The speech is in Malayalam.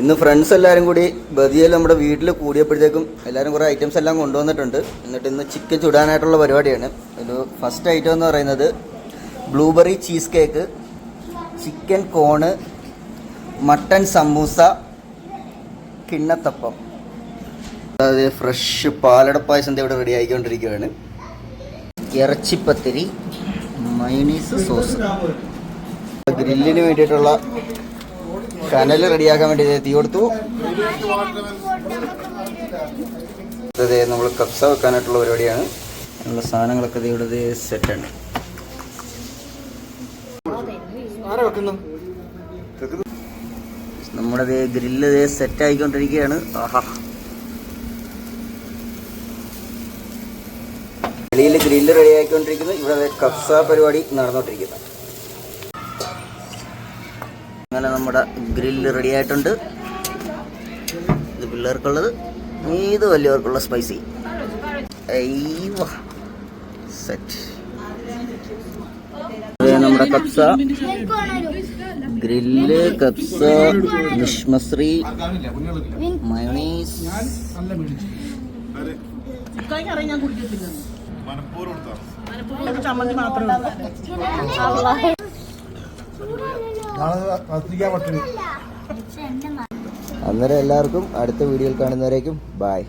ഇന്ന് ഫ്രണ്ട്സ് എല്ലാവരും കൂടി ബദിയയിൽ നമ്മുടെ വീട്ടിൽ കൂടിയപ്പോഴത്തേക്കും എല്ലാവരും കുറേ ഐറ്റംസ് എല്ലാം കൊണ്ടുവന്നിട്ടുണ്ട്. എന്നിട്ട് ഇന്ന് ചിക്കൻ ചുടാനായിട്ടുള്ള പരിപാടിയാണ്. ഒരു ഫസ്റ്റ് ഐറ്റം എന്ന് പറയുന്നത് blueberry cheesecake, chicken cone, mutton samosa, കിണ്ണത്തപ്പം, അതായത് ഫ്രഷ് പാലട പായസം ഇവിടെ റെഡി ആയിക്കൊണ്ടിരിക്കുകയാണ്. ഇറച്ചിപ്പത്തിരി, മയോണീസ് സോസ്. ഗ്രില്ലിന് വേണ്ടിയിട്ടുള്ള കനൽ റെഡിയാക്കാൻ വേണ്ടി തീ കൊടുത്തു. അതെ, നമ്മൾ കപ്സ വെക്കാനായിട്ടുള്ള പരിപാടിയാണ്. അതിനുള്ള സാധനങ്ങളൊക്കെ ഇവിടെ സെറ്റാണ്. നമ്മുടെ ഗ്രില്ല് സെറ്റ് ആയിക്കൊണ്ടിരിക്കുകയാണ്. ആഹാ, വെളിയിൽ ഗ്രില്ല് റെഡി ആയിക്കൊണ്ടിരിക്കുന്നു. ഇവിടെ കപ്സ പരിപാടി നടന്നുകൊണ്ടിരിക്കുന്നു. അങ്ങനെ നമ്മുടെ ഗ്രില്ല് റെഡി ആയിട്ടുണ്ട്. ഇത് പിള്ളേർക്കുള്ളത്, ഇത് വലിയവർക്കുള്ള സ്പൈസി. സെറ്റ്. നമ്മുടെ കപ്സ, ഗ്രില്ല്, കപ്സ, മിഷ്മശ്രീ, മയോണീസ്. അന്നേരം എല്ലാവർക്കും അടുത്ത വീഡിയോയിൽ കാണുന്നവരേക്കും ബായ്.